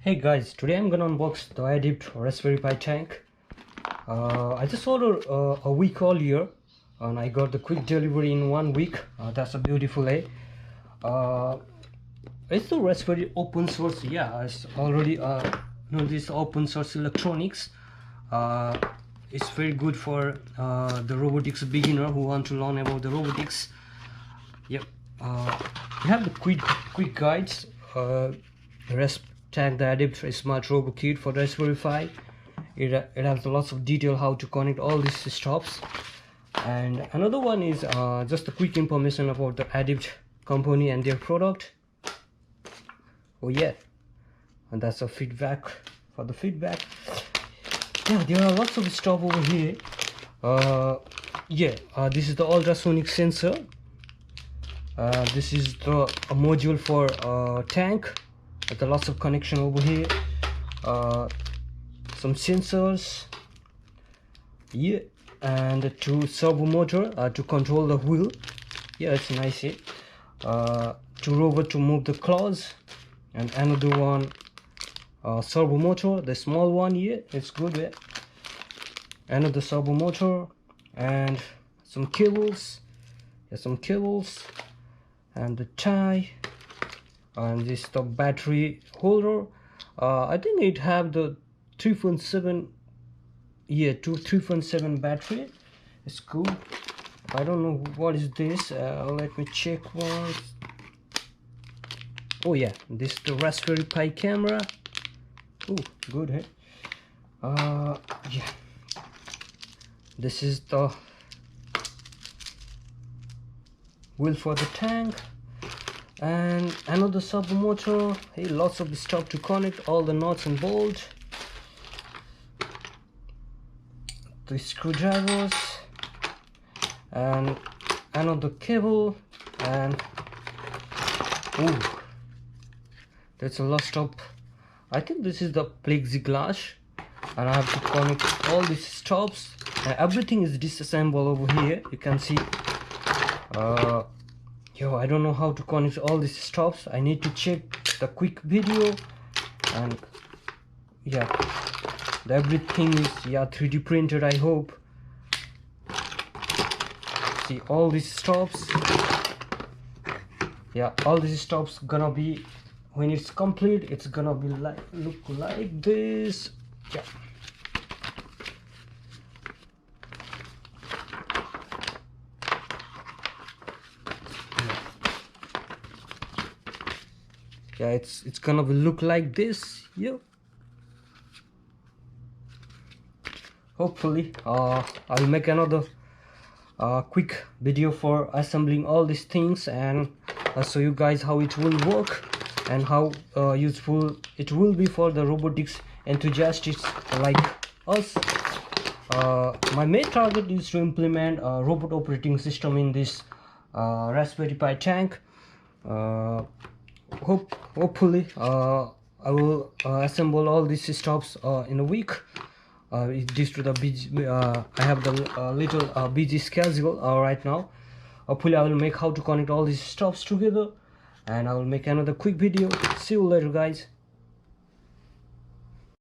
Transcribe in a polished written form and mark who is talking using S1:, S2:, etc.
S1: Hey guys, today I'm gonna unbox the Adeept Raspberry Pi Tank. I just ordered a week earlier and I got the quick delivery in 1 week. That's a beautiful day. It's the Raspberry open source. Yeah, it's already this open source electronics. It's very good for the robotics beginner who want to learn about the robotics. Yep. We have the quick guides. Rasp-Tank, the Adeept Smart Robo Kit for Raspberry Pi. It has lots of detail how to connect all these stops. And another one is just a quick information about the Adeept company and their product. Oh yeah, and that's a feedback for the feedback. Yeah, there are lots of stuff over here. This is the ultrasonic sensor. This is the module for tank. There are lots of connection over here. Some sensors. Yeah, and two servo motor to control the wheel. Yeah, it's nice. Two robot to move the claws, and another one servo motor, the small one. Yeah, it's good. Yeah. Another servo motor and some cables. Yeah, some cables and the tie, and this the battery holder. I think it have the 3.7. Yeah, 3.7 battery. It's cool. I don't know what is this. Let me check once. Oh yeah, this is the Raspberry Pi camera. Oh, good. Hey. Yeah. This is the wheel for the tank, and another servo motor. Hey, lots of stuff to connect all the nuts and bolts. The screwdrivers and another cable, and oh, that's a lot of. I think this is the plexiglass, and I have to connect all these stops. Everything is disassembled over here. You can see. I don't know how to connect all these stops. I need to check the quick video, and yeah, everything is 3D printed. I hope. See all these stops. Yeah, all these stops gonna be, when it's complete, it's gonna be look like this. Yeah. Yeah, it's gonna look like this. Yeah. Hopefully I'll make another quick video for assembling all these things, and I'll show you guys how it will work and how useful it will be for the robotics enthusiasts like us. My main target is to implement a robot operating system in this Raspberry Pi Tank. Hopefully I will assemble all these stops in a week. Due to the busy, I have the little busy schedule right now. Hopefully I will make how to connect all these stops together, and I will make another quick video. See you later, guys.